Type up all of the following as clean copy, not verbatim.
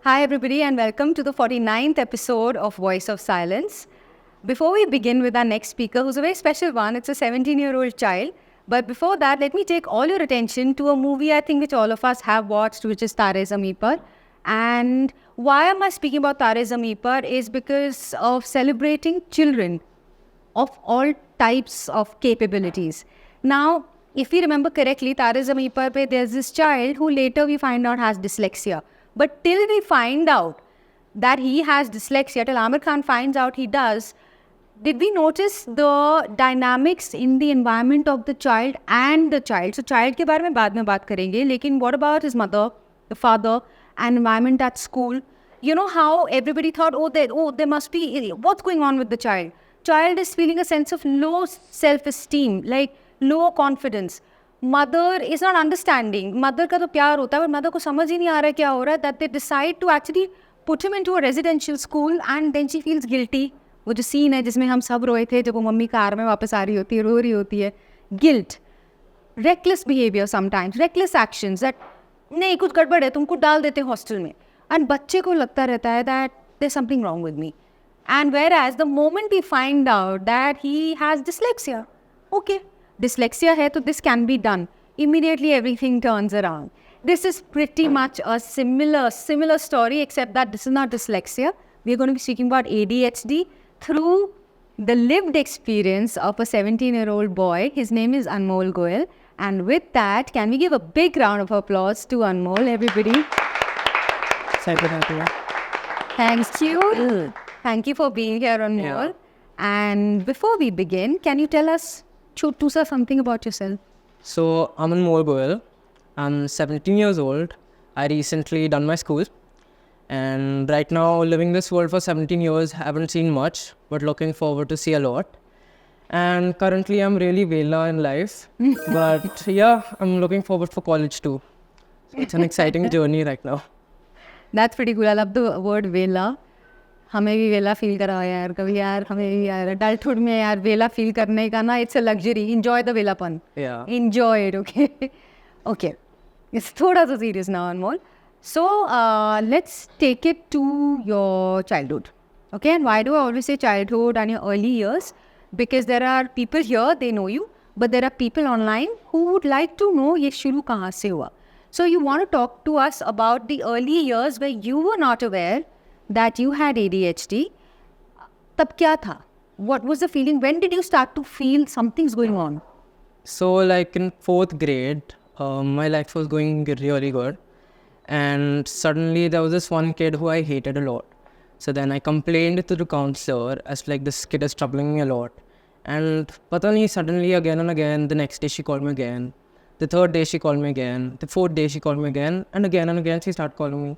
Hi, everybody, and welcome to the 49th episode of Voice of Silence. Before we begin with our next speaker, who's a very special one, it's a 17-year-old child. But before that, let me take all your attention to a movie I think which all of us have watched, which is Tare Zameen Par. And why am I speaking about Tare Zameen Par is because of celebrating children of all types of capabilities. Now, if we remember correctly, Tare Zameen Par pe there's this child who later we find out has dyslexia. But till we find out that he has dyslexia, till Aamir Khan finds out he does, did we notice the dynamics in the environment of the child and the child? So child के बारे में बाद में बात करेंगे, लेकिन what about his mother, the father, and environment at school? You know how everybody thought, there must be, what's going on with the child? Child is feeling a sense of low self-esteem, like low confidence. Mother is not understanding. Mother का तो प्यार होता है, but mother को समझ ही नहीं आ रहा है क्या हो रहा है. That they decide to actually put him into a residential school, and then she feels guilty. वो जो सीन है जिसमें हम सब रोए थे जब वो मम्मी कार में वापस आ रही होती है, रो रही होती है. Guilt, reckless behavior sometimes, reckless actions that नहीं कुछ गड़बड़ है, तुमको डाल देते हॉस्टल में. And बच्चे को लगता रहता है that there's something wrong with me. And whereas the moment we find out that he has dyslexia, okay, dyslexia hai, so this can be done. Immediately everything turns around. This is pretty much a similar story, except that this is not dyslexia. We're going to be speaking about ADHD through the lived experience of a 17-year-old boy. His name is Anmol Goyal. And with that, can we give a big round of applause to Anmol, everybody? Thank you. Thank you for being here, Anmol. Yeah. And before we begin, can you tell us something about yourself? So, I'm Anmol Goyal. I'm 17 years old. I recently done my school. And right now, living this world for 17 years, haven't seen much, but looking forward to see a lot. And currently, I'm really Vela in life. But yeah, I'm looking forward for college too. So it's an exciting journey right now. That's pretty cool. I love the word Vela. हमें भी वेला feel करा यार कभी यार हमें भी यार अडल्टहुड में यार वेला फील करने का ना it's a luxury enjoy the वेलापन एंजॉय इट ओके इट्स थोड़ा सा serious now Anmol so let's take it to your childhood okay and why do I always say childhood and your early years because there are people here they know you but there are people online who would like to know ये शुरू कहाँ से हुआ so you want to talk to us about the early years where you were not aware that you had ADHD, tab kya tha? What was the feeling? When did you start to feel something's going on? So like in 4th grade, my life was going really good. And suddenly there was this one kid who I hated a lot. So then I complained to the counselor as like this kid is troubling me a lot. And pata nahi, suddenly again and again, the next day she called me again. The 3rd day she called me again. The 4th day she called me again. And again she started calling me.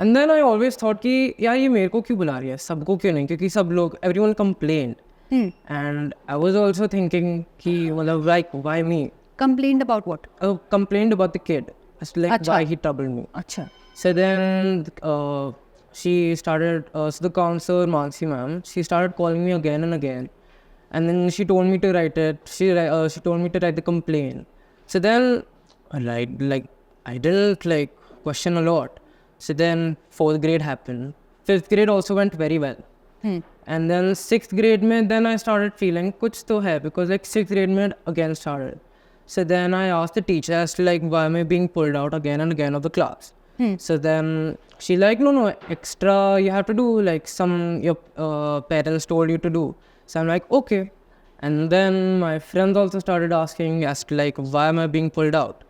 And then I always thought कि यार ये मेरे को क्यों बुला रही है सबको क्यों नहीं क्योंकि सब लोग everyone complained and I was also thinking कि मतलब like why me Complained about what? Complained about the kid as like Achha. why he troubled me. Achha. So then she started so the counselor Mansi ma'am she started calling me again and again and then she told me to write it she told me to write the complaint. So then I didn't like question a lot. So then 4th grade happened. 5th grade also went very well. And then 6th grade mein then I started feeling kuch to hai because like 6th grade mein again started. So then I asked the teacher as to like why am I being pulled out again and again of the class. So then she like no extra you have to do like some your parents told you to do. So I'm like okay. And then my friends also started asking as to like why am I being pulled out.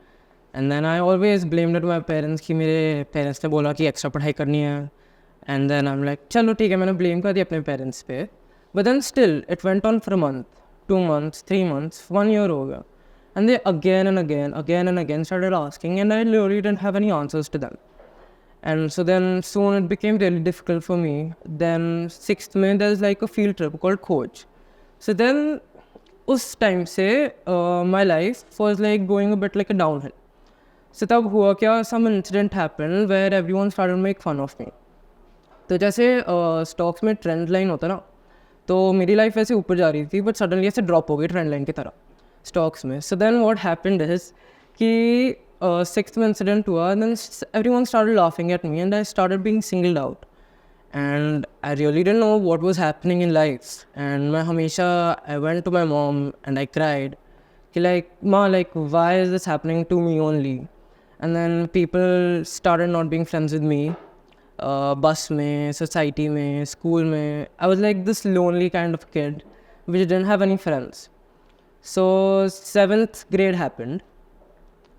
And then I always blamed it to my parents कि मेरे parents ने बोला कि extra पढ़ाई करनी है and then I'm like चलो ठीक है मैंने blame कर दिया अपने parents पे but then still it went on for a month 2 months 3 months 1 year हो गया and they again and again started asking and I literally didn't have any answers to them and so then soon it became really difficult for me. Then 6th में there's like a field trip called Coach. So then उस time से my life was like going a bit like a downhill. So तब हुआ क्या some incident happened where everyone started make fun of me. तो जैसे stocks में trend line होता ना तो मेरी लाइफ ऐसे ऊपर जा रही थी बट सडनली ऐसे ड्रॉप हो गई ट्रेंड लाइन की तरह स्टॉक्स में. So then what happened is कि sixth में incident हुआ, and then everyone started laughing at me, and I started being singled out. And I really didn't know what was happening in life. And I went to my mom and I cried. Like, Ma, like, why is this happening to me only? And then people started not being friends with me. Bus mein, society mein, school mein. I was like this lonely kind of kid, which didn't have any friends. So 7th grade happened.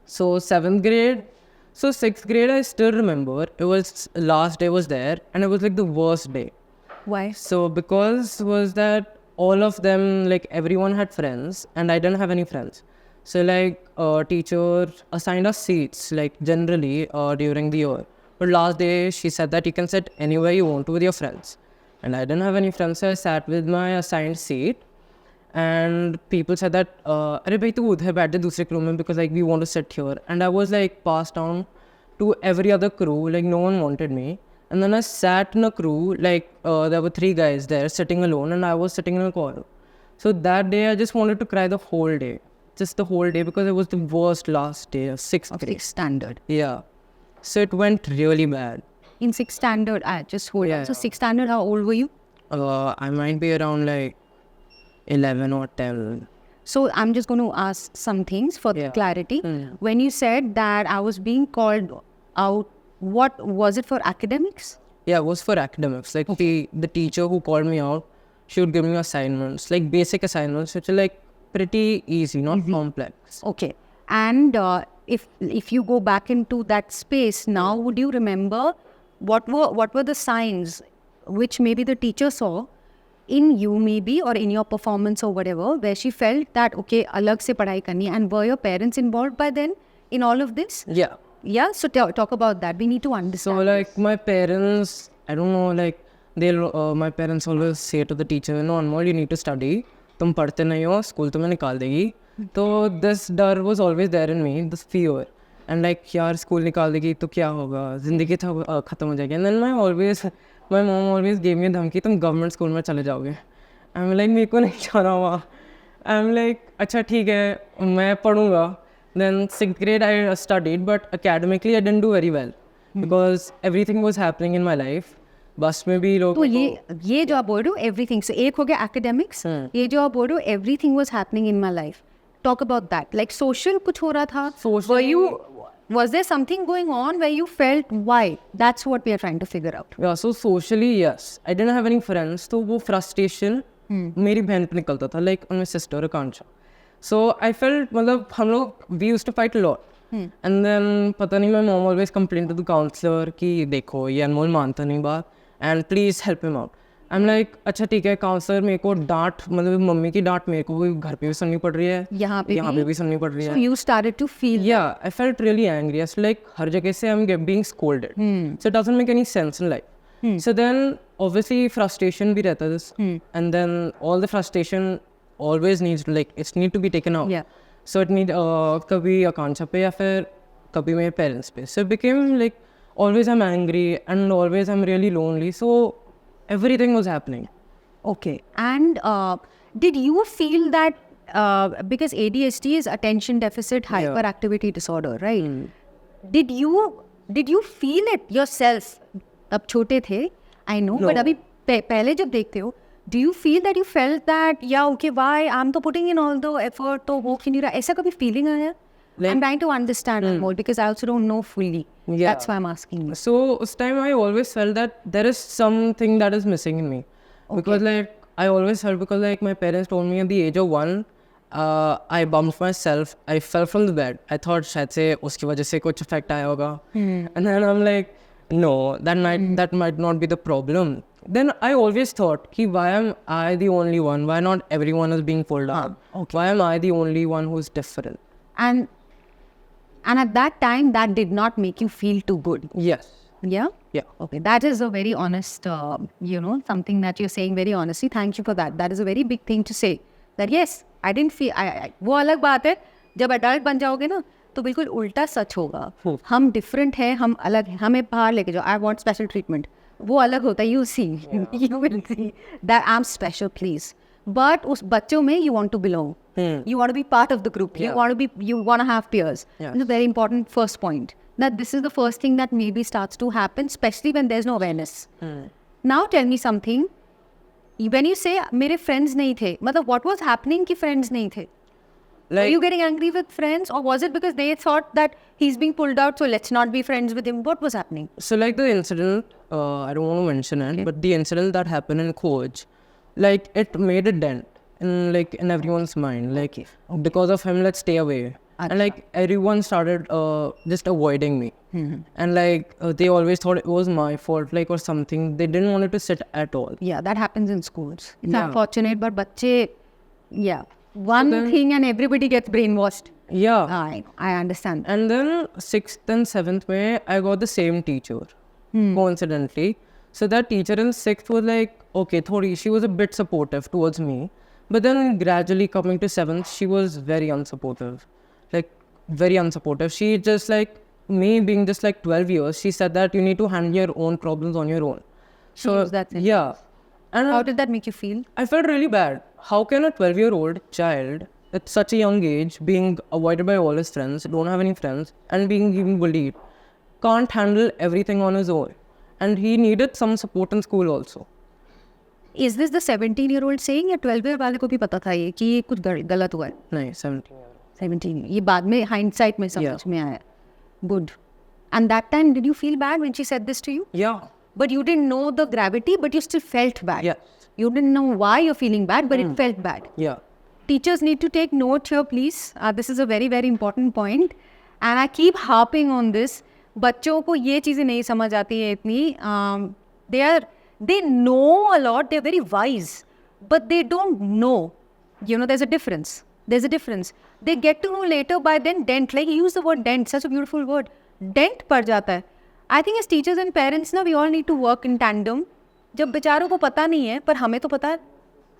So 7th grade, so 6th grade I still remember. It was last day was there, and it was like the worst day. Why? So because was that all of them, like everyone had friends and I didn't have any friends. So like teacher assigned us seats like generally during the year. But last day she said that you can sit anywhere you want to with your friends. And I didn't have any friends, so I sat with my assigned seat. And people said that, "Arey bhai, tu udhar baith ja dusre crew mein because like we want to sit here." And I was like passed down to every other crew, like no one wanted me. And then I sat in a crew, like there were 3 guys there sitting alone, and I was sitting in a corner. So that day I just wanted to cry the whole day, just the whole day, because it was the worst last day of 6th Of grade. 6th standard. Yeah, so it went really bad. In 6th standard, just hold on. Yeah, So yeah. 6th standard, how old were you? I might be around like 11 or 10. So I'm just going to ask some things for Yeah. clarity. When you said that I was being called out, what was it for academics? Yeah, it was for academics. Like the teacher who called me out, she would give me assignments, like basic assignments, which are like pretty easy, not complex. Okay. And if you go back into that space now, would you remember what were the signs which maybe the teacher saw in you maybe or in your performance or whatever, where she felt that okay, alag se padhai karni, and were your parents involved by then in all of this? Yeah. Yeah, so talk about that. We need to understand. So like my parents, I don't know, like my parents always say to the teacher, "No, Anmol, you need to study. तुम पढ़ते नहीं हो, school तुम्हें निकाल देगी." तो this डर was always there in me, this fear. And like यार school निकाल देगी तो क्या होगा, जिंदगी खत्म हो जाएगी. And then my mom always gave me a धमकी, तुम government school में चले जाओगे. I'm like मेरे को नहीं जाना वहाँ. I'm like अच्छा ठीक है, मैं पढ़ूंगा. Then 6th grade I studied, but academically I didn't do very well because everything was happening in my life. बस में भी लोग तो ये जो आप बोल रहे हो एवरीथिंग, सो एक हो गया एकेडमिक्स, ये जो आप बोल रहे हो everything was happening in my life. Talk about that. Like social कुछ हो रहा था. Was there something going on where you felt why? That's what we are trying to figure out. Yeah, so socially yes, I didn't have any friends. तो वो frustration मेरी बहन पे निकलता था, like on my sister Akansha. So I felt मतलब हम लोग we used to fight a lot. And then पता नहीं, my mom always complained to the counselor कि देखो ये अनमोल मानता नहीं बात and please help him out. I'm like अच्छा ठीक है काउंसलर, मेरे को डांट मतलब मम्मी की डांट मेरे को घर पे भी सुननी पड़ रही है, यहाँ पे भी सुननी पड़ रही है. So you started to feel Yeah, I felt really angry. I was like हर जगह से I'm being scolded. So it doesn't make any sense in life. So then obviously frustration भी रहता है, and then all the frustration always needs to like it need to be taken out. Yeah. So it need कभी आकांक्षा पे या फिर कभी मेरे parents पे. So it became like always I'm angry and always I'm really lonely. So everything was happening. Okay. And did you feel that because ADHD is attention deficit hyperactivity disorder, right? Did you feel it yourself? तब छोटे थे, I know, but अभी पहले जब देखते हो, do you feel that you felt that okay, why I'm तो putting in all the effort तो हो क्यों नहीं रहा, ऐसा कभी feeling आया? I'm trying to understand more because I also don't know fully. Yeah. That's why I'm asking you. So this time I always felt that there is something that is missing in me. Because like I always felt, because like my parents told me at the age of 1, I bumped myself. I fell from the bed. I thought शायद से उसकी वजह से कुछ effect आया होगा. And then I'm like, no, that might not be the problem. Then I always thought, why am I the only one? Why not everyone is being pulled down? Why am I the only one who's different? And at that time, that did not make you feel too good. Yes. Yeah? Yeah. Okay, that is a very honest, something that you're saying very honestly. Thank you for that. That is a very big thing to say. That yes, I didn't feel, वो अलग बात है, जब adult बन जाओगे ना, तो बिल्कुल उल्टा सच होगा. हम different हैं, हम अलग हैं, हमें बाहर लेके जाओ, I want special treatment. वो अलग होता है, you see, you will see that I'm special, please. But उस बच्चों में you want to belong. You want to be part of the group. Yeah. You want to have peers. Yeah. It's a very important first point. That this is the first thing that maybe starts to happen, especially when there's no awareness. Now tell me something. When you say मेरे friends नहीं थे, मतलब what was happening कि friends नहीं थे? Were Like, you getting angry with friends, or was it because they thought that he's being pulled out, so let's not be friends with him? What was happening? so like the incident, I don't want to mention it, but the incident that happened in Coach, like it made a dent in everyone's mind. Like because of him, let's stay away. And like everyone started just avoiding me. And like they always thought it was my fault, like or something. They didn't want it to sit at all. Yeah, that happens in schools. It's Yeah. unfortunate, but बच्चे, yeah, one thing and everybody gets brainwashed. Yeah. I understand. And then 6th and 7th May, I got the same teacher, coincidentally. So that teacher in 6th was like, okay, she was a bit supportive towards me. But then gradually coming to 7th, she was very unsupportive. Like, very unsupportive. She just like, me being just like 12 years, she said that you need to handle your own problems on your own. So, used that sentence. yeah. And How did that make you feel? I felt really bad. How can a 12-year-old child at such a young age, being avoided by all his friends, don't have any friends, and being even bullied, can't handle everything on his own? And he needed some support in school also. Is this the 17-year-old saying, या 12-year वाले को भी पता था ये कि ये कुछ गलत हुआ है? No, 17 years. 17. ये बाद में hindsight में समझ Yeah. में आया. Good. And that time, did you feel bad when she said this to you? Yeah. But you didn't know the gravity, but you still felt bad. Yeah. You didn't know why you're feeling bad, but it felt bad. Yeah. Teachers need to take note here, please. This is a very, very important point. And I keep harping on this. बच्चों को ये चीज़ें नहीं समझ आती है इतनी. They know a lot. They're very wise. But they don't know. You know, there's a difference. There's a difference. They get to know later by then dent. Like, you use the word dent. Such a beautiful word. Dent पड़ जाता है. I think as teachers and parents ना, we all need to work in tandem. जब बेचारों को पता नहीं है, पर हमें तो पता है.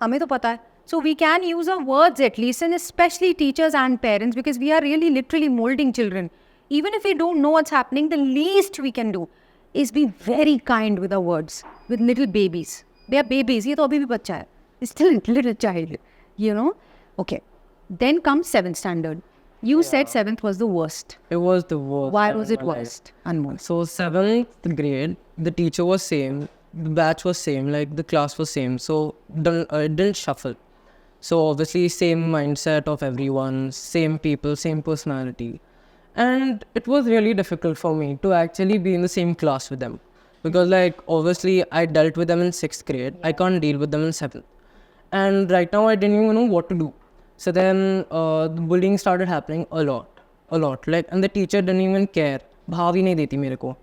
हमें तो पता है. So we can use our words at least, and especially teachers and parents, because we are really literally molding children. Even if we don't know what's happening, the least we can do is be very kind with our words, with little babies. They are babies. ये तो अभी भी बच्चा है. It's still a little child, you know. Okay. Then comes 7th standard. You said 7th was the worst. It was the worst. Why time was of it my life. worst? Anmol. So 7th grade, the teacher was same, the batch was same, like the class was same. So it didn't shuffle. So obviously same mindset of everyone, same people, same personality. And it was really difficult for me to actually be in the same class with them. Because like obviously I dealt with them in 6th grade. I can't deal with them in 7th. And right now I didn't even know what to do. So then the bullying started happening a lot. Like, and the teacher didn't even care. भाव ही नहीं देती मेरे को.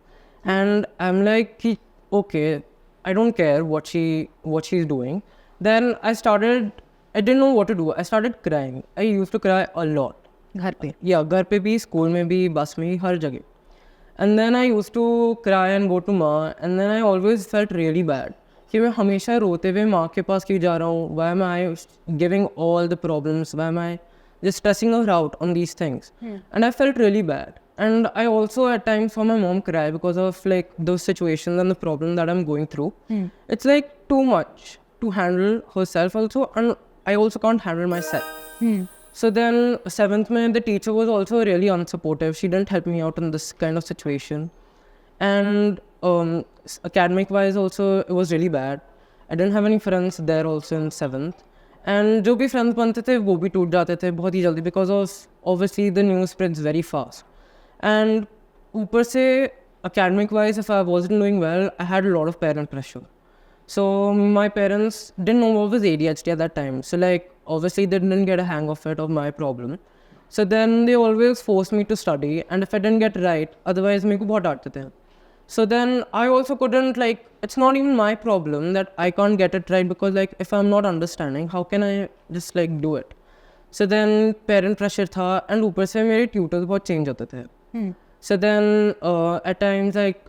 And I'm like, okay, I don't care what she's doing. Then I didn't know what to do. I started crying. I used to cry a lot. घर पे. Yeah, घर पे भी, school में भी, bus में भी, हर जगह. And then I used to cry and go to माँ. And then I always felt really bad. कि मैं हमेशा रोते हुए माँ के पास क्यों जा रहा हूँ? Why am I giving all the problems? Why am I just stressing her out on these things? And I felt really bad. And I also at times saw my mom cry because of like those situations and the problem that I'm going through. It's like too much to handle herself also, and I also can't handle myself. So then 7th May, the teacher was also really unsupportive. She didn't help me out in this kind of situation. And academic wise also, it was really bad. I didn't have any friends there also in 7th. And जो भी friends बनते थे वो भी टूट जाते थे बहुत ही जल्दी because of obviously the news spreads very fast. And ऊपर से academic wise, if I wasn't doing well, I had a lot of parent pressure. So my parents didn't know what was ADHD at that time. So like obviously they didn't get a hang of it, of my problem. So then they always forced me to study, and if I didn't get right, otherwise मेरे को बहुत डांटते थे. So then I also couldn't, like, it's not even my problem that I can't get it right, because like if I'm not understanding, how can I just like do it? So then parent pressure था, and ऊपर से मेरे tutors बहुत change होते थे. So then at times like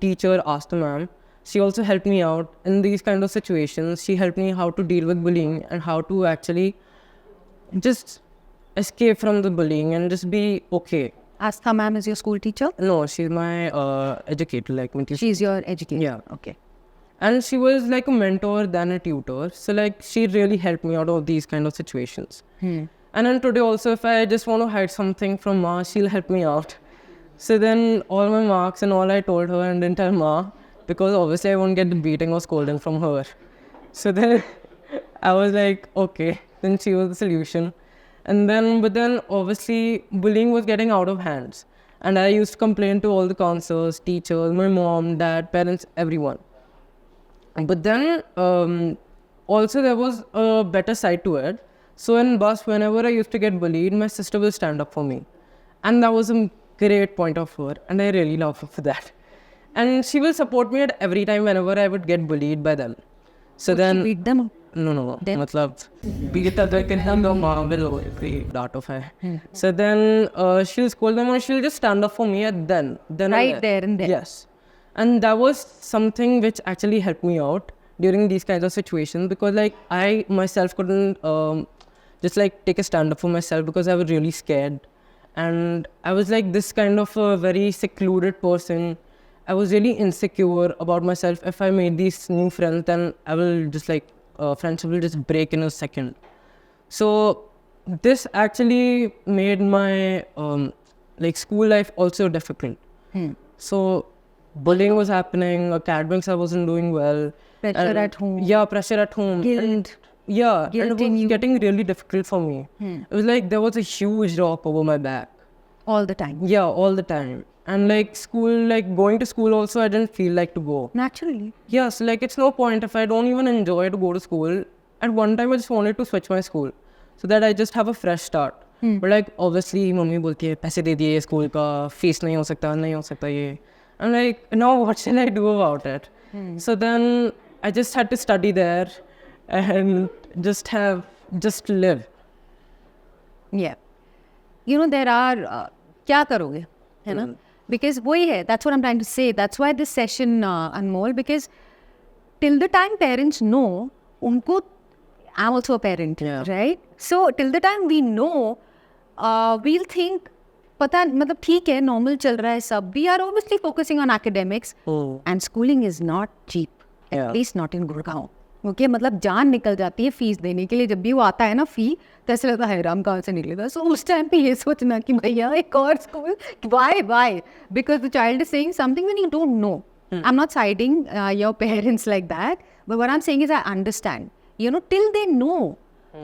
teacher asked the ma'am, she also helped me out in these kind of situations. She helped me how to deal with bullying and how to actually just escape from the bullying and just be okay. Astha ma'am is your school teacher? No, she's my educator, like my teacher. She's your educator. Yeah. Okay. And she was like a mentor than a tutor. So like she really helped me out of these kind of situations. And then today also, if I just want to hide something from Ma, she'll help me out. So then all my marks and all I told her and didn't tell Ma, because obviously I won't get the beating or scolding from her. So then I was like, okay, then she was the solution. But then obviously bullying was getting out of hands. And I used to complain to all the counselors, teachers, my mom, dad, parents, everyone. But then also there was a better side to it. So in bus, whenever I used to get bullied, my sister will stand up for me. And that was a great point of her. And I really love her for that. And she will support me at every time whenever I would get bullied by them. So then... beat them. No. Then? मतलब beat the can have no mom will that of her. So then she'll scold them and she'll just stand up for me at then Right there and there. Yes. And that was something which actually helped me out during these kinds of situations, because like I myself couldn't just like take a stand up for myself because I was really scared. And I was like this kind of a very secluded person. I was really insecure about myself. If I made these new friends, then I will just like friendship will just break in a second. So this actually made my like school life also difficult. So bullying was happening, academics I wasn't doing well. Pressure at home. Yeah, pressure at home. Guilt. Yeah, and it Guilting was you. getting really difficult for me. It was like there was a huge rock over my back. All the time. Yeah, all the time. And like school, like going to school also, I didn't feel like to go. Naturally. Yeah, so like it's no point if I don't even enjoy to go to school. At one time I just wanted to switch my school so that I just have a fresh start. But like obviously mummy बोलती है पैसे दे दिए school का fees नहीं हो सकता ये. I'm like, now what shall I do about it? So then I just had to study there and just live. Yeah. You know, there are, क्या करोगे? है ना? Because वही है, that's what I'm trying to say. That's why this session, Anmol, because till the time parents know, उनको, I'm also a parent, Yeah. right? So till the time we know, we'll think, पता मतलब ठीक है, normal चल रहा है सब. We are obviously focusing on academics, and schooling is not cheap, at Yeah. least not in Gurgaon. Okay मतलब जान निकल जाती है फीस देने के लिए. जब भी वो आता है ना फी, तो ऐसा लगता है राम कहाँ से निकलेगा. सो उस टाइम पे ये सोचना कि भैया एक और school, why because the child is saying something when you don't know. I am not siding your parents like that, but what I am saying is I understand, you know, till they know,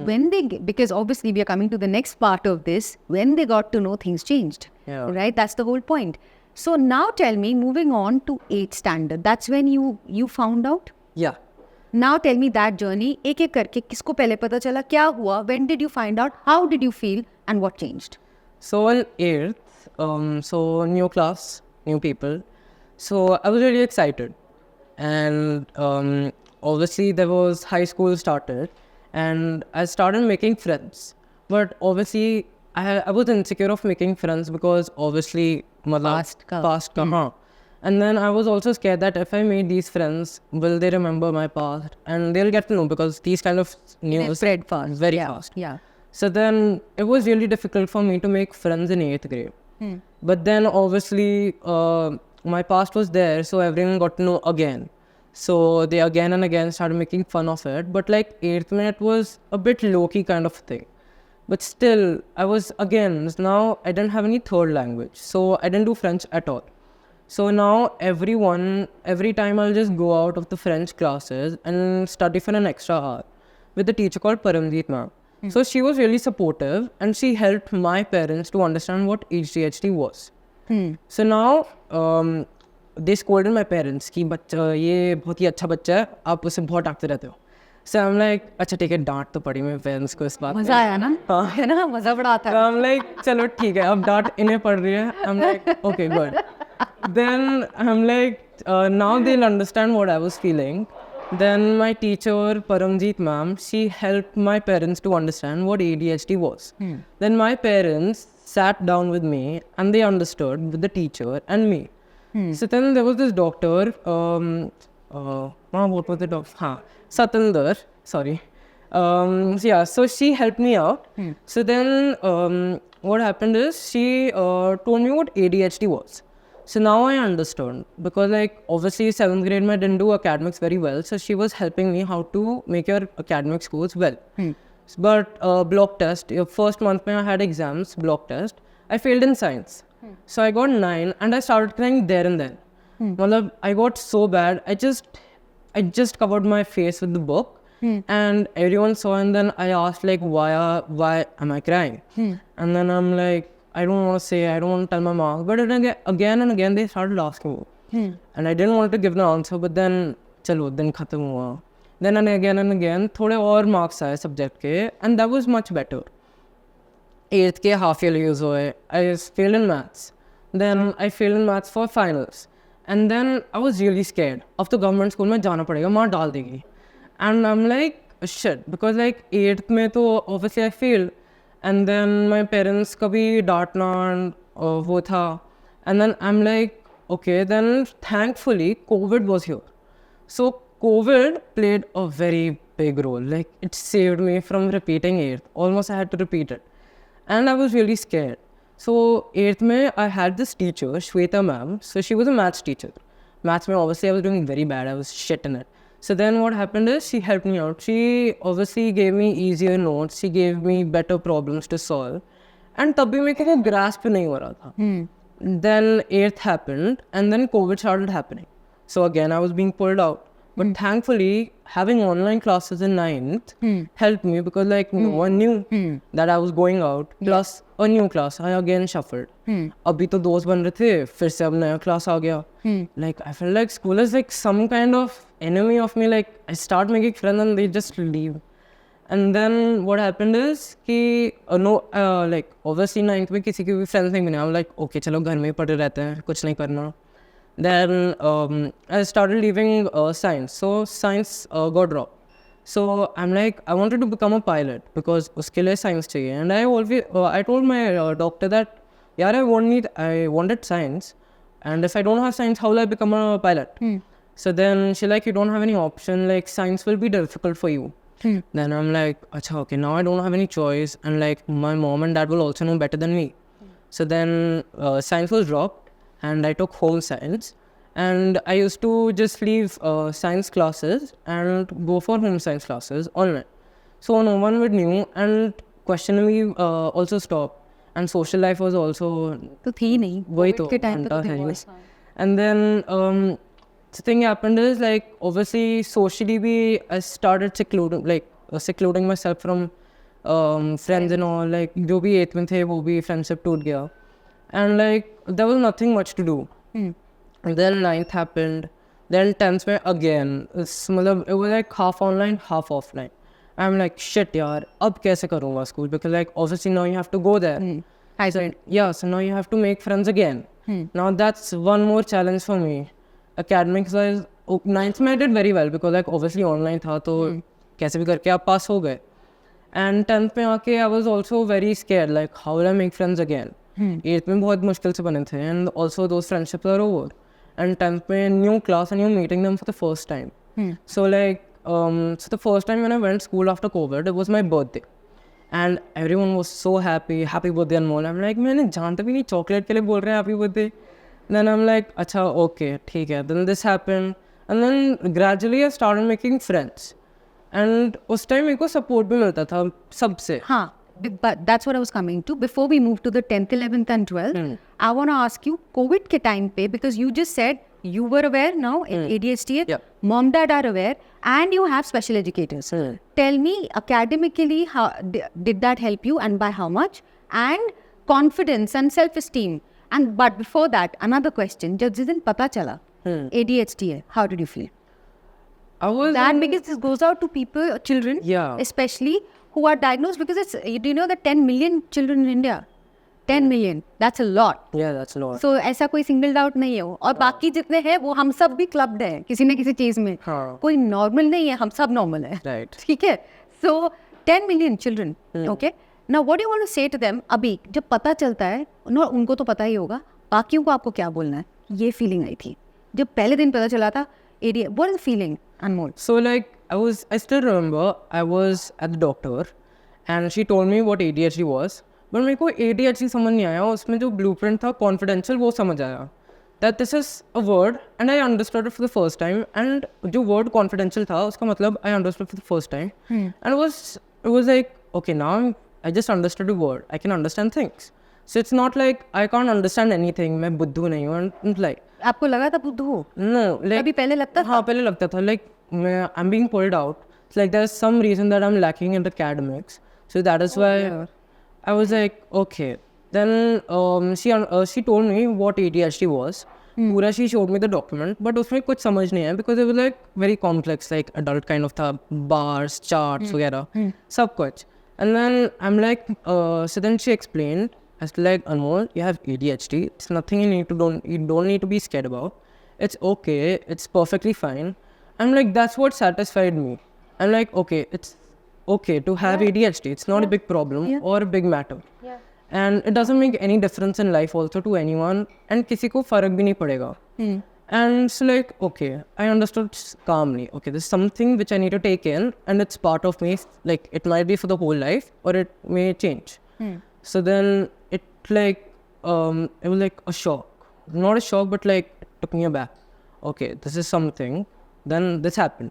when they because obviously we are coming to the next part of this, when they got to know, things changed. Yeah. Right, that's the whole point. So now tell me, moving on to 8th standard, that's when you found out. Yeah. Now tell me that journey, एक एक करके किसको पहले पता चला, क्या हुआ, when did you find out, how did you feel, and what changed? So in 8th, so new class, new people. So I was really excited. And obviously there was high school started and I started making friends. But obviously I was insecure of making friends because obviously Past ka. हाँ. And then I was also scared that if I made these friends, will they remember my past? And they'll get to know because these kind of news Spread fast. very Yeah. fast. Yeah. So then it was really difficult for me to make friends in 8th grade. But then obviously my past was there, so everyone got to know again. So they again and again started making fun of it. But like 8th minute was a bit low-key kind of thing. But still, I was again, now I didn't have any third language. So I didn't do French at all. So now every time I'll just go out of the French classes and study for an extra hour with a teacher called Paramjeet ma'am. So she was really supportive and she helped my parents to understand what HDHD was. So now they scolded my parents कि बच्चा ये बहुत ही अच्छा बच्चा है, आप उसे बहुत डांटते रहते हो. So I'm like, अच्छा ठीक है, डांट तो पड़ी मेरे parents को इस बात में. मजा आया ना, है ना, मजा बड़ा आता So है. I'm like, चलो ठीक है, अब डांट इन्हें पड़ रही है. I'm like, okay, good. Then I'm like, now they'll understand what I was feeling. Then my teacher, Paramjeet ma'am, she helped my parents to understand what ADHD was. Then my parents sat down with me and they understood with the teacher and me. So then there was this doctor, what was the doctor? Satinder, sorry. So yeah, so she helped me out. So then what happened is she told me what ADHD was. So now I understood, because like obviously 7th grade I didn't do academics very well, so she was helping me how to make your academic scores well. But block test, your first month I had exams, block test, I failed in science. So I got 9 and I started crying there and then. Malab, I got so bad, I just covered my face with the book. And everyone saw, and then I asked like, why am I crying? And then I'm like, I don't want to say, I don't want to tell my mom. But then again and again they started asking me. And I didn't want to give the answer, but then chalo, then khatam hua. Then and again थोड़े और marks आए subject के, and that was much better. 8th के half yearly use हुए, I failed in maths. Then I failed in maths for finals. And then I was really scared of the government school में जाना पड़ेगा, माँ डाल देगी. And I'm like, shit, because like 8th में तो obviously I failed. And then my parents कभी डांटना वो था. And then I'm like, okay, then thankfully COVID was here. So COVID played a very big role. Like it saved me from repeating 8th. Almost I had to repeat it. And I was really scared. So 8th में I had this teacher, Shweta ma'am. So she was a maths teacher. Maths में obviously I was doing very bad. I was shit in it. So then what happened is she helped me out. She obviously gave me easier notes. She gave me better problems to solve. And तब भी मेरे को grasp नहीं हो रहा था. Then 8th happened and then COVID started happening. So again I was being pulled out. But thankfully having online classes in 9th helped me, because like no one knew that I was going out. Plus a new class, I again shuffled. अभी तो दोस्त बन रहे थे, फिर से अब नया class आ गया. Like I feel like school is like some kind of enemy of me. Like I start making friends and they just leave. And then what happened is कि like obviously 9th में किसी के भी friends नहीं बने. I'm like okay चलो घर में ही पड़े रहते हैं, कुछ नहीं करना. Then I started leaving science. So science got dropped. So I'm like, I wanted to become a pilot because उसके लिए science चाहिए. And I told my doctor that यार I wanted science, and if I don't have science, how will I become a pilot? So then she like, you don't have any option, like science will be difficult for you. Then I'm like, acha, okay, now I don't have any choice, and like my mom and dad will also know better than me. So then science was dropped and I took home science, and I used to just leave science classes and go for home science classes online. So no one would knew, and questioning also stopped, and social life was also तो थी नहीं वही तो के time पे घंटा तो है ही। divorce। And then the thing happened is like obviously socially I started secluding myself from friends and all. Like जो भी 8th में थे वो भी friendship टूट गया, and like there was nothing much to do. And then 9th happened, then 10th में again मतलब it was like half online half offline. I'm like shit यार अब कैसे करूँगा school, because like obviously now you have to go there. Hybrid. Yeah, so now you have to make friends again. Now that's one more challenge for me. Academics wise, 9th में I did very well because like obviously online था तो कैसे भी करके आप pass हो गए. And 10th में आके I was also very scared, like how will I make friends again. 8th में बहुत मुश्किल से बने थे, and also those friendships are over. And 10th में new class and you're meeting them for the first time. So like so the first time when I went school after COVID, it was my birthday. And everyone was so happy birthday and all. I'm like, मैंने जानते भी नहीं chocolate के लिए बोल रहे हैं happy birthday. Then I'm like, अच्छा okay ठीक है. Then this happened, and then gradually I started making friends. And उस time मेरे को support भी मिलता था सबसे. हाँ, but that's what I was coming to. Before we move to the 10th, 11th and 12th, I want to ask you, COVID के time पे, because you just said you were aware now, ADHD, Yeah. mom, dad are aware, and you have special educators. Tell me, academically, how did that help you, and by how much? And confidence and self-esteem. And but before that, another question. जब जिस दिन पता चला ADHD है, how did you feel? I was That because this goes out to people, children, Yeah. especially who are diagnosed, because it's, do you know that 10 million children in India? 10 million, that's a lot. Yeah, that's a lot. So ऐसा कोई single doubt नहीं है वो, और बाकी जितने हैं वो हम सब भी क्लब्ड हैं किसी न किसी चीज़ में. हाँ. कोई नॉर्मल नहीं है, हम सब नॉर्मल है. Right. ठीक है. So 10 million children, okay? Now what do you want to say to them? अभी जब पता चलता है, उनको तो पता ही होगा, बाकियों को आपको क्या बोलना है? ये फीलिंग आई थी जब पहले दिन पता चला था ADHD. What is the feeling, Anmol? So like I still remember I was at the doctor and she told me what ADHD was, but मेरे को ADHD समझ नहीं आया. उसमें जो blueprint था confidential वो समझ आया. that this is a word, and I understood it for the first time. And जो word confidential था, उसका मतलब I understood for the first time. And it was like, okay, now I just understood a word. I can understand things. So it's not like I can't understand anything. मैं बुद्धू नहीं हूँ. And like, आपको लगा था बुद्धू हो? no, like अभी पहले लगता था? हाँ, पहले लगता था. Like I'm being pulled out. It's like there's some reason that I'm lacking in academics. So that is why yeah. I was like, okay. Then she told me what ADHD was. पूरा she showed me the document, but उसमें कुछ समझ नहीं आया because it was like very complex, like adult kind of था, bars, charts वगैरह, सब कुछ. And then I'm like, so then she explained, I was like, Anmol, you have ADHD. It's nothing you don't need to be scared about. It's okay. It's perfectly fine. I'm like, that's what satisfied me. I'm like, okay, it's okay to have ADHD. It's not a big problem or a big matter. Yeah. And it doesn't make any difference in life also to anyone. And किसी को फर्क भी नहीं पड़ेगा. And it's like, okay, I understood calmly. Okay, there's something which I need to take in, and it's part of me. Like, it might be for the whole life, or it may change. So then it like, it was like a shock. Not a shock, but like, it took me aback. Okay, this is something. Then this happened.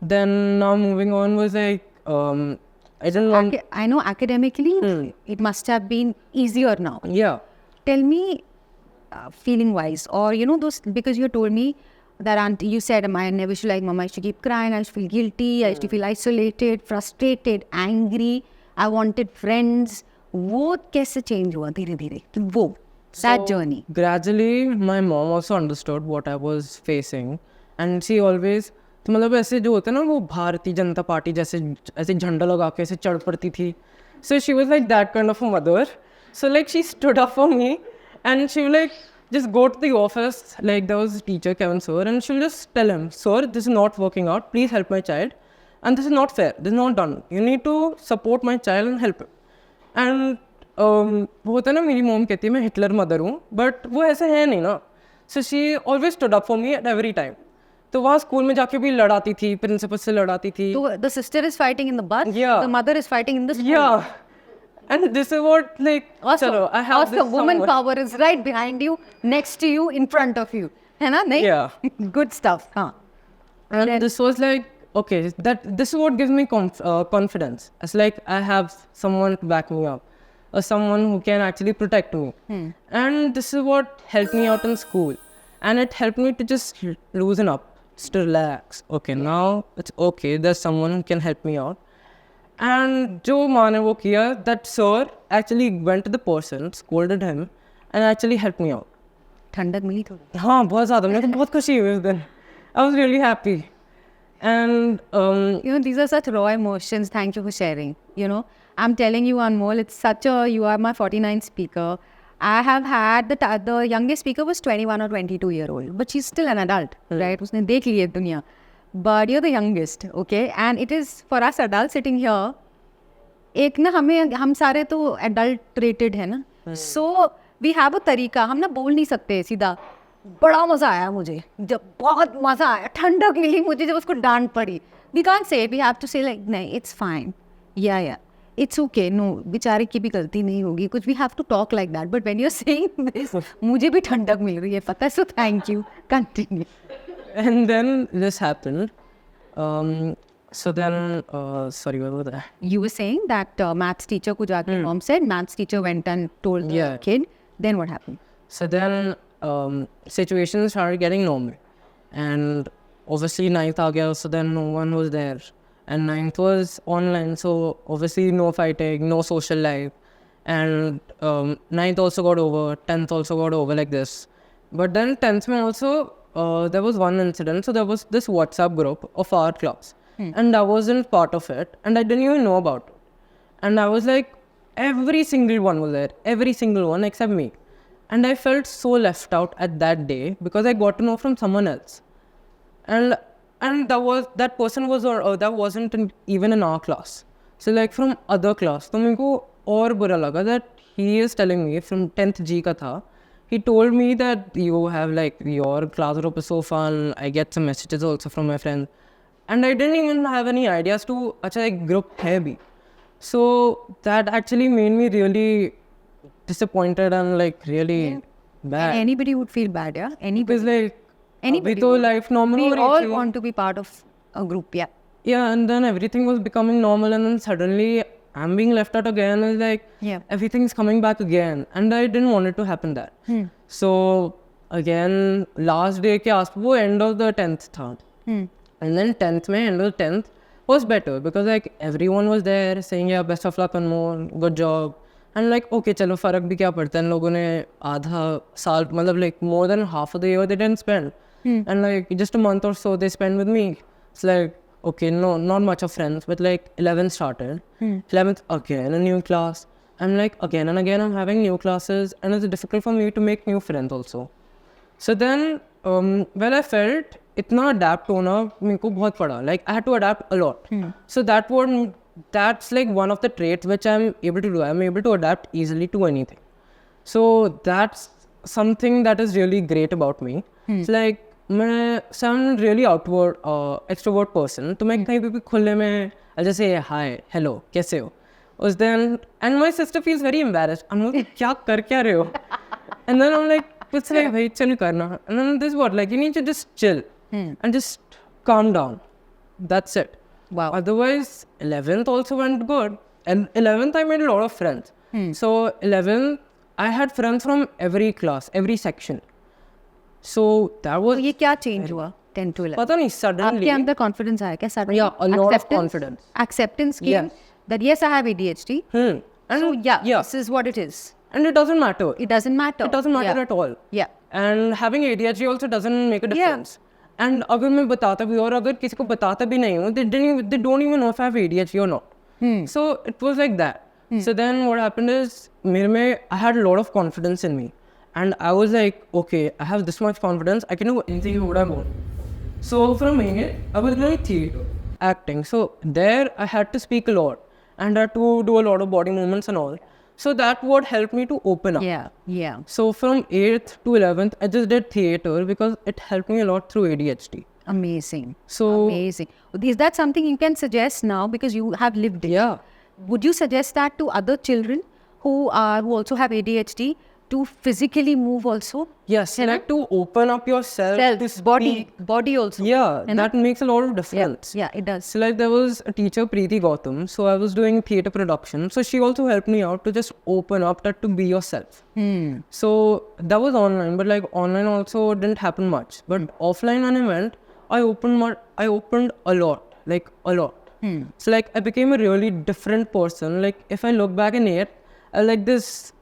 Then now moving on was like, I didn't want... I know academically, it must have been easier now. Yeah. Tell me, feeling wise, or you know, those, because you told me that auntie, you said, I never used to like mama, I used to keep crying, I used to feel guilty, I used to feel isolated, frustrated, angry, I wanted friends. वो कैसे change हुआ धीरे धीरे? वो, that journey. Gradually, my mom also understood what I was facing, and she always, तो मतलब ऐसे जो होता है ना, वो भारतीय जनता पार्टी जैसे ऐसे झंडा लगा के ऐसे चढ़ पड़ती थी. So she was like that kind of a mother. So like she stood up for me, and she would like just go to the office, like there was a teacher, Kevin sir, and she'll just tell him, sir, this is not working out, please help my child, and this is not fair, this is not done, you need to support my child and help him. And वो होता है ना, मेरी mom कहती है मैं Hitler mother हूँ, but वो ऐसे है नहीं ना. So she always stood up for me at every time. तो वहाँ स्कूल में जाके भी लड़ाती थी, प्रिंसिपल से लड़ाती थी. So the sister is fighting in the bus, Yeah. the mother is fighting in the school. Yeah. And this is what, like, Also, chalo, I have this woman someone. power is right behind you, next to you, in front of you. है ना? नहीं? Yeah. Good stuff. हाँ. And this was like, okay, this is what gives me confidence. It's like I have someone to back me up, or someone who can actually protect me. And this is what helped me out in school. And it helped me to just loosen up, just to relax. Okay, now it's okay. There's someone who can help me out. And जो माँ ने वो किया, that sir actually went to the person, scolded him, and actually helped me out. ठंडक मिली थोड़ी. हाँ, बहुत ज़्यादा. मेरे को बहुत खुशी हुई उस दिन. I was really happy. And You know, these are such raw emotions. Thank you for sharing. You know, I'm telling you, Anmol, it's such a, you are my 49th speaker. I have had the youngest speaker was 21 or 22-year-old, but she's still an adult, right? उसने देख ली है दुनिया. But you're the youngest, okay? And it is for us adults sitting here. एक ना हम सारे तो adult rated है ना. So we have a तरीका. हम ना बोल नहीं सकते सीधा. बड़ा मजा आया मुझे, जब बहुत मजा आया, ठंडक मिली मुझे जब उसको डांट पड़ी. We can't say it. We have to say like, नहीं, it's fine. Yeah. It's okay. No, बेचारे की भी गलती नहीं होगी. कुछ we have to talk like that. But when you're saying this, मुझे भी ठंडक मिल रही है, पता है? So thank you. Continue. And then this happened. So then, sorry, what was that? You were saying that maths teacher को जाके mom said, maths teacher went and told the kid. Then what happened? So then, situations started getting normal. And obviously, 9th aa gaya, so then no one was there. And 9th was online, so obviously no fighting, no social life. And 9th also got over, 10th also got over like this. But then 10th mein also, there was one incident. So there was this WhatsApp group of our class. And I wasn't part of it. And I didn't even know about it. And I was like, every single one was there. Every single one except me. And I felt so left out at that day because I got to know from someone else. And that person was that wasn't even in our class. So like from other class. So मेरे को और बुरा लगा that he is telling me from 10th G का था. He told me that you have like your class group is so fun. I get some messages also from my friends. And I didn't even have any ideas to अच्छा एक group है भी. So that actually made me really disappointed and like really bad. Anybody would feel bad, yeah? Because Anybody. like, Anybody अभी तो would. life normal We हो रही all थी. want to be part of a group, yeah. Yeah, and then everything was becoming normal, and then suddenly I'm being left out again. It's like Yeah. everything's coming back again, and I didn't want it to happen that. So again, last day के आस वो end of the 10th था, and then 10th में end of the 10th was better because like everyone was there saying yeah best of luck Anmol, good job, and like okay चलो फर्क भी क्या पड़ता है इन लोगों ने आधा साल मतलब like more than half of the year they didn't spend, and like just a month or so they spent with me. It's like okay, no, not much of friends, but like 11th started. 11th again a new class. I'm like again and again I'm having new classes, and it's difficult for me to make new friends also. So then, well, I felt इतना adapt होना मेरे को बहुत पड़ा. Like I had to adapt a lot. So that's like one of the traits which I'm able to do. I'm able to adapt easily to anything. So that's something that is really great about me. It's like I'm really outward, extrovert person. तो मैं कहीं पे भी खुले में I'll just say hi, hello, कैसे हो? Us then, and my sister feels very embarrassed. I'm like, क्या कर क्या रहे हो? And then I'm like, it's like, भाई chill करना. And then this is what, like you need to just chill and just calm down. That's it. Wow. Otherwise, 11th also went good. And 11th I made a lot of friends. So 11th I had friends from every class, every section. So that was तो ये क्या change हुआ 10 to 11? पता नहीं आपके suddenly. अंदर confidence आया क्या suddenly? Yeah, a lot of confidence. Acceptance came Yes. that yes, I have ADHD. And So yeah, this is what it is. and it doesn't matter. It doesn't matter. It doesn't matter Yeah. at all. Yeah. And having ADHD also doesn't make a Yeah. difference. And अगर मैं बताता भी और अगर किसी को बताता भी नहीं हूँ, they don't even know if I have ADHD or not. So it was like that. So then what happened is मेरे में I had a lot of confidence in me, and I was like, okay, I have this much confidence, I can do anything what I want. So from it, I was doing theatre, acting. So there I had to speak a lot and I had to do a lot of body movements and all. So that what helped me to open up. Yeah. Yeah. So from 8th to 11th, I just did theatre because it helped me a lot through ADHD. Amazing. So Amazing. Is that something you can suggest now because you have lived it? yeah, Would you suggest that to other children who also have ADHD to physically move also? yes, like to open up yourself, to Self, body, speak. body also. Yeah, You know? that makes a lot of difference. Yeah, it does. So like there was a teacher, Preeti Gautam. So I was doing theatre production. So she also helped me out to just open up, that to be yourself. So that was online, but like online also didn't happen much. But offline when I went, I opened a lot, like a lot. So like I became a really different person. Like if I look back in it, I like this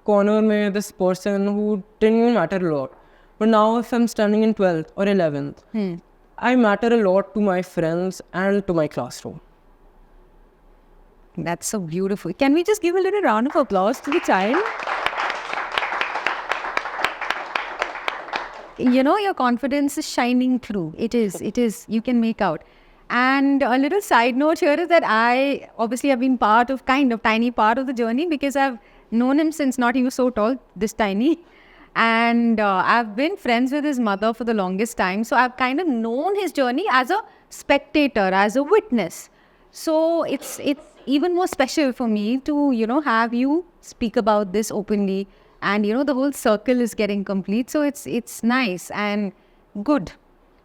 corner में this person who didn't even matter a lot. But now if I'm standing in 12th or 11th, I matter a lot to my friends and to my classroom. That's so beautiful. Can we just give a little round of applause to the child? You know, your confidence is shining through. It is. You can make out. And a little side note here is that I obviously have been tiny part of the journey because I've known him since not he was so tall, this tiny. And I've been friends with his mother for the longest time. So I've kind of known his journey as a spectator, as a witness. So it's even more special for me to, have you speak about this openly. And, the whole circle is getting complete. So it's nice and good.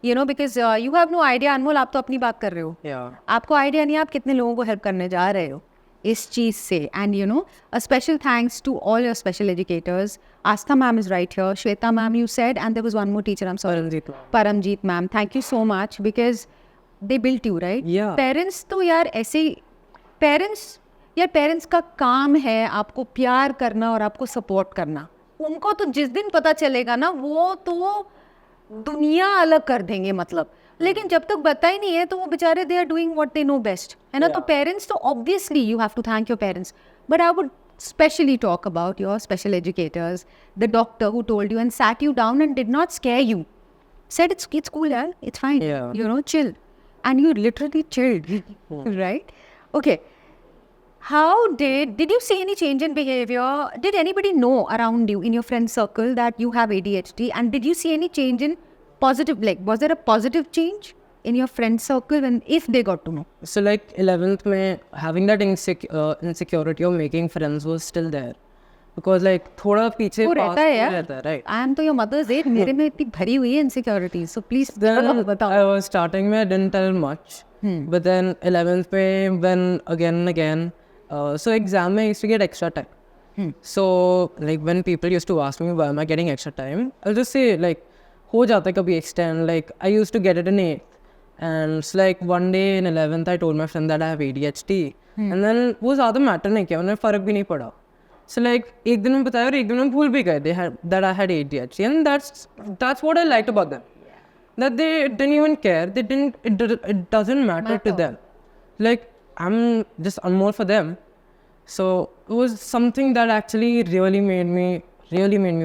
Because you have no idea, Anmol, आप तो अपनी बात कर रहे हो. Yeah. आपको idea नहीं है आप कितने लोगों को हेल्प करने जा रहे हो इस चीज़ से. And a special thanks to all your special educators. Astha ma'am is right here. Shweta ma'am, you said, and there was one more teacher, I'm sorry. Paramjeet ma'am. Paramjeet ma'am. Thank you so much because they built you, right? Yeah. Parents तो यार ऐसे parents का काम है आपको प्यार करना और आपको सपोर्ट करना. उनको तो जिस दिन पता चलेगा ना वो तो दुनिया अलग कर देंगे मतलब. लेकिन जब तक पता ही नहीं है तो वो बेचारे they are doing what they know best है ना. तो पेरेंट्स तो obviously you have to thank your parents. But I would specially talk about your special educators, the doctor who told you and sat you down and did not scare you, said it's cool, yeah, it's fine, Yeah. chill, and you literally chilled, right? Okay. How did you see any change in behavior? Did anybody know around you in your friend circle that you have ADHD, and did you see any change in positive, like was there a positive change in your friend circle if they got to know? So like 11th mein having that insecurity of making friends was still there. because like थोड़ा पीछे वो past रहता है में यार. रहता है, right? I am तो your mother's age. मेरे में इतनी भरी हुई है insecurity. So please Then बताओ. I was starting में I didn't tell much, but then 11th में when again and again, so exam में I used to get extra time. So like when people used to ask me why am I getting extra time, I'll just say like हो जाता है कभी extend. Like I used to get it in 8th, and it's like one day in 11th I told my friend that I have ADHD, and then वो ज़्यादा matter नहीं किया, उन्हें फ़र्क भी नहीं पड़ा. So like एक दिन में बताया और एक दिन में भूल भी गए that I had ADHD, and that's what I liked about them. That they didn't even care. It doesn't matter to them. Like I'm just Anmol for them. So it was something that actually really made me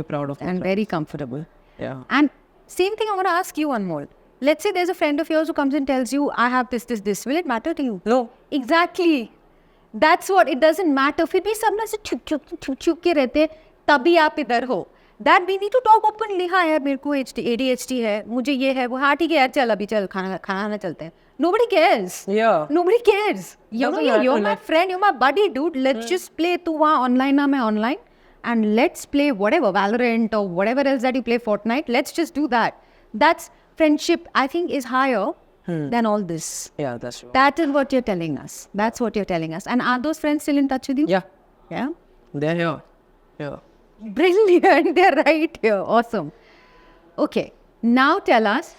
proud of And myself. very comfortable. Yeah. And same thing, I want to ask you one more. Let's say there's a friend of yours who comes and tells you, I have this. Will it matter to you? No. Exactly. That's what, it doesn't matter. फिर भी सब ना से छुप के रहते, तभी आप इधर हो. That we need to talk openly. हाँ यार मेरे को ADHD है, मुझे ये है, वो हाँ ठीक है यार चल अभी चल खाना चलते हैं. Nobody cares. Yeah. Nobody cares. You know, Doesn't matter, you're my like- friend, you're my buddy, dude. Let's just play. तू वहाँ online ना मैं online, and let's play whatever Valorant or whatever else that you play Fortnite. Let's just do that. That's friendship. I think is higher than all this. Yeah, that's true. That is what you're telling us. That's what you're telling us. And are those friends still in touch with you? Yeah, Yeah. they're here. Yeah. Brilliant. They're right here. Awesome. Okay. Now tell us,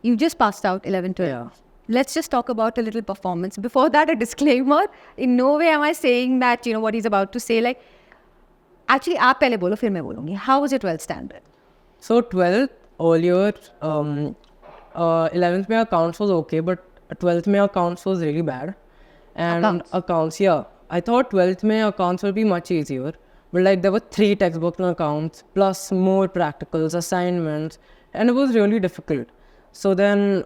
you just passed out 11, 12. Yeah. Let's just talk about a little performance. Before that, a disclaimer. In no way am I saying that, you know, what he's about to say. Like, actually, आप पहले बोलो, फिर मैं बोलूँगी. How was your 12th standard? So 12th earlier, 11th mein accounts was okay, but 12th mein accounts was really bad. And accounts, yeah. I thought 12th mein accounts would be much easier, but like there were 3 textbooks on accounts plus more practicals, assignments, and it was really difficult. So then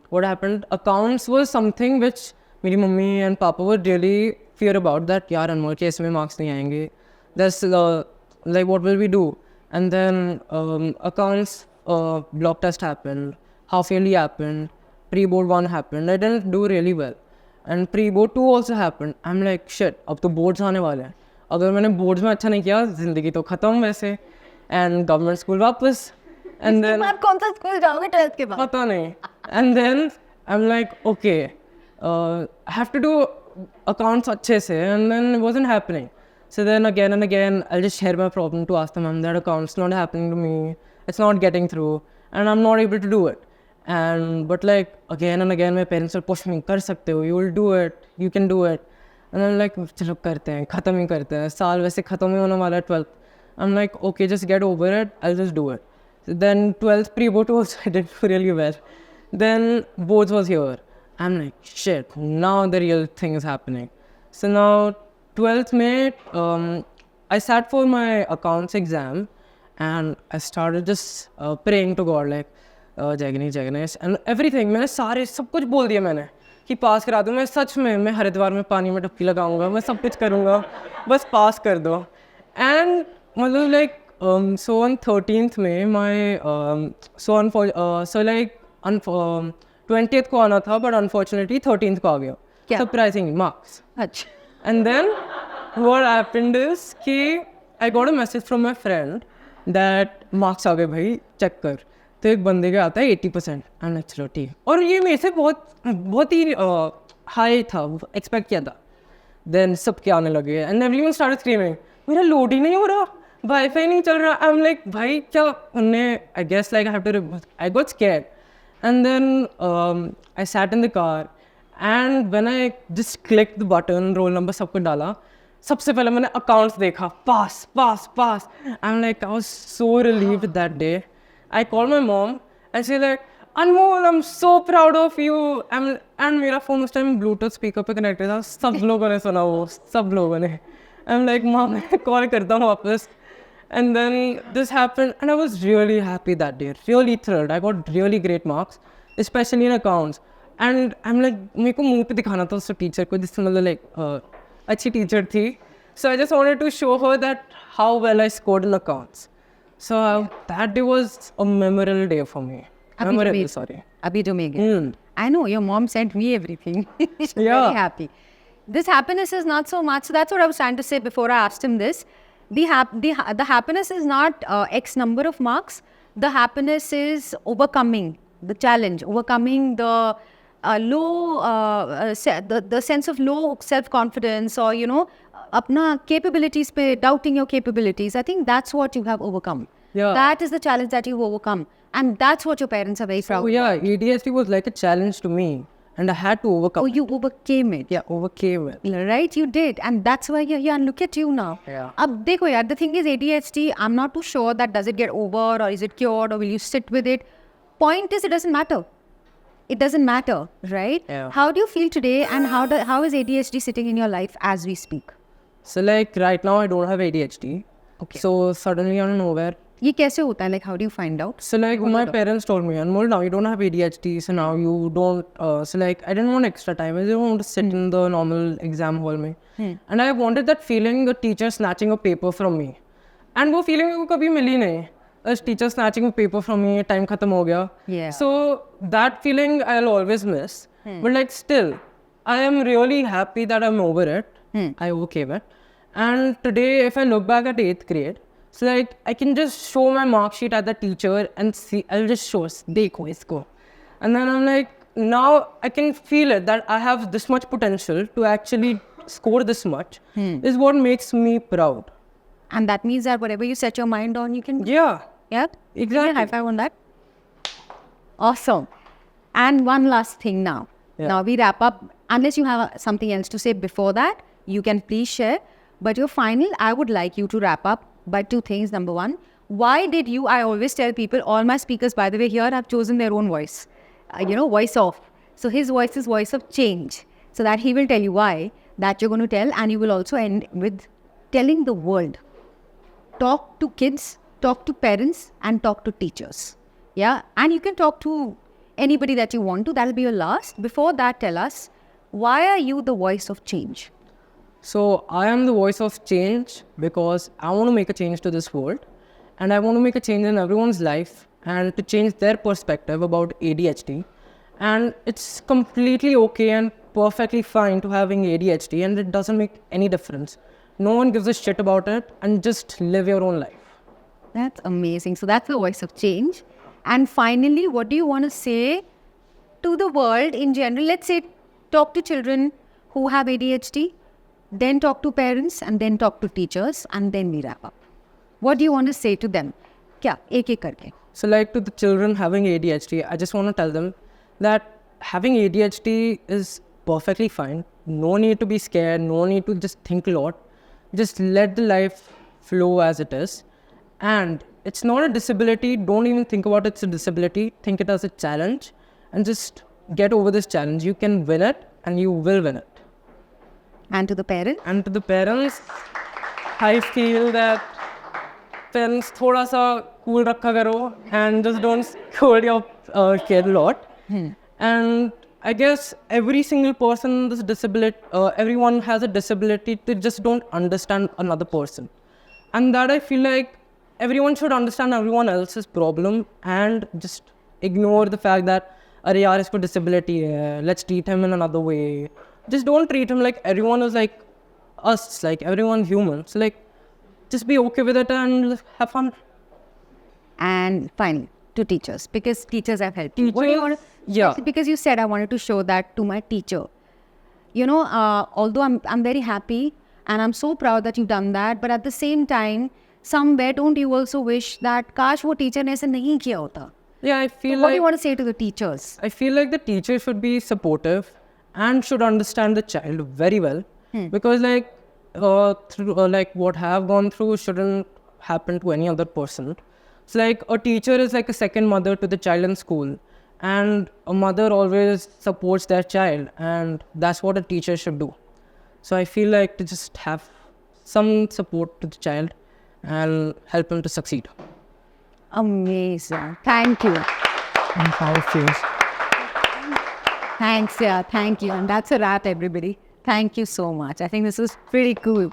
what happened? Accounts was something which मेरी mummy and papa were really fear about that. यार अनमोल के इसमें marks नहीं आएंगे. There's like what will we do? And then accounts block test happened, half yearly happened, pre-board 1 happened. I didn't do really well, and pre-board 2 also happened. I'm like shit, अब तो boards आने वाले हैं. अगर मैंने boards में अच्छा नहीं किया, जिंदगी तो खत्म वैसे. And government school वापस. And then आप कौन सा स्कूल जाओगे 12th के बाद? पता नहीं. And then I'm like okay, I have to do accounts अच्छे से, and then it wasn't happening. So then again and again, I'll just share my problem to ask the mom that account's not happening to me, it's not getting through, and I'm not able to do it. And but like again and again, my parents will push me, कर सकते हो, you will do it, you can do it. And I'm like चलो करते हैं, ख़त्म ही करते हैं. साल वैसे ख़त्म ही होने वाला है 12th. I'm like okay, just get over it, I'll just do it. So then 12th pre-board also I did really well. Then boards was here. I'm like shit, now the real thing is happening. So now 12th May, I sat for my accounts exam, and I started just praying to God like जय and everything. मैंने सारे सब कुछ बोल दिया मैंने कि पास करा दूँ. मैं सच में हरिद्वार में पानी में डुबकी लगाऊंगा, मैं सब कुछ करूँगा, बस पास कर दो. And मतलब like so on 13th May my so like 20th को आना था, but unfortunately 13th को आ गया. क्या? Surprising marks. अच्छा. And then what happened is कि I got a message from my friend that marks आ गए भाई, check कर. तो एक बंदे का आता है 80%. I'm like चलो ठीक. और ये मेरे से बहुत ही high था, expect किया था. Then सबके आने लगे and everyone started screaming. मेरा load ही नहीं हो रहा, वाईफाई नहीं चल रहा. I'm like भाई क्या उन्हें, I guess like I got scared. And then I sat in the car, and when I just clicked the button, roll number सब कुछ डाला, सबसे पहले मैंने accounts देखा, pass. I'm like, I was so relieved that day. I called my mom and she's like, Anmol, I'm so proud of you. And मेरा phone उस time Bluetooth speaker पे connected था, सब लोगों ने सुना वो, सब लोगों ने. I'm like, mom, मैं call करता हूँ वापस. And then this happened, and I was really happy that day, really thrilled. I got really great marks, especially in accounts. And I'm like, मेरे को मुंह पे दिखाना था उस टीचर को, जिससे मतलब like अच्छी टीचर थी. So I just wanted to show her that how well I scored in accounts. So that day was a memorable day for me. Memorable, sorry. अभी जो मैं गई. I know your mom sent me everything. She's very happy. This happiness is not so much. So that's what I was trying to say before I asked him this. the happiness is not X number of marks. The happiness is overcoming the challenge, overcoming the the sense of low self-confidence, or, apna capabilities pe doubting your capabilities. I think that's what you have overcome. Yeah. That is the challenge that you've overcome. And that's what your parents are very proud Oh of. yeah, ADHD was like a challenge to me, and I had to overcome. Oh, it. you overcame it. Yeah, overcame it. Right, you did, and that's why you're here. And look at you now. Yeah. Ab dekho yaar, the thing is ADHD, I'm not too sure that does it get over or is it cured or will you sit with it. Point is, it doesn't matter. It doesn't matter, right? Yeah. How do you feel today, and how is ADHD sitting in your life as we speak? So like right now I don't have ADHD. Okay. So suddenly out of nowhere. ये कैसे होता है? Like, how do you find out? So like my parents told me, Anmol, now you don't have ADHD, so now you don't. So like I didn't want extra time. I didn't want to sit in the normal exam hall में. And I wanted that feeling, the teacher snatching a paper from me. And वो feeling मेरे को कभी मिली नहीं. A teacher snatching a paper from me, time खत्म हो गया. Yeah. So that feeling I'll always miss. But like still, I am really happy that I'm over it. I overcame it. And today, if I look back at 8th grade, so like I can just show my mark sheet at the teacher and see, I'll just show, dekho isko. And then I'm like, now I can feel it that I have this much potential to actually score this much is what makes me proud. And that means that whatever you set your mind on, you can. Yeah, Yeah? exactly. High five on that. Awesome. And one last thing now. Yeah. Now we wrap up. Unless you have something else to say before that, you can please share. But your final, I would like you to wrap up by two things. Number one, why did you, I always tell people, all my speakers, by the way, here have chosen their own voice. Voice off. So his voice is voice of change. So that he will tell you why, that you're going to tell. And you will also end with telling the world. Talk to kids, talk to parents, and talk to teachers. Yeah, and you can talk to anybody that you want to. That'll be your last. Before that, tell us, why are you the voice of change? So I am the voice of change because I want to make a change to this world, and I want to make a change in everyone's life and to change their perspective about ADHD. And it's completely okay and perfectly fine to having ADHD, and it doesn't make any difference. No one gives a shit about it, and just live your own life. That's amazing. So that's the voice of change. And finally, what do you want to say to the world in general? Let's say talk to children who have ADHD, then talk to parents, and then talk to teachers, and then we wrap up. What do you want to say to them? Kya? Ek ek karke. So like to the children having ADHD, I just want to tell them that having ADHD is perfectly fine. No need to be scared. No need to just think a lot. Just let the life flow as it is. And it's not a disability. Don't even think about it's a disability. Think it as a challenge and just get over this challenge. You can win it and you will win it. And to the parents? And to the parents, I feel that parents thoda sa cool rakha karo and just don't scold your kid a lot. And I guess every single person with disability, everyone has a disability. They just don't understand another person. And that I feel like everyone should understand everyone else's problem and just ignore the fact that अरे यार इसको disability है, let's treat him in another way. Just don't treat him like everyone is like us, like everyone's human. So like, just be okay with it and have fun. And finally, to teachers, because teachers have helped you. What do you want to, Yeah. Because you said I wanted to show that to my teacher. Although I'm very happy and I'm so proud that you've done that, but at the same time, somewhere don't you also wish that काश वो teacher ने ऐसे नहीं किया होता? Yeah, I feel What do like you want to say to the teachers? I feel like the teacher should be supportive and should understand the child very well, because like like what I have gone through shouldn't happen to any other person. It's like a teacher is like a second mother to the child in school, and a mother always supports their child, and that's what a teacher should do. So I feel like to just have some support to the child and help him to succeed. Amazing. Thank you. And how it feels. Thanks, yeah. Thank you. And that's a wrap, everybody. Thank you so much. I think this was pretty cool.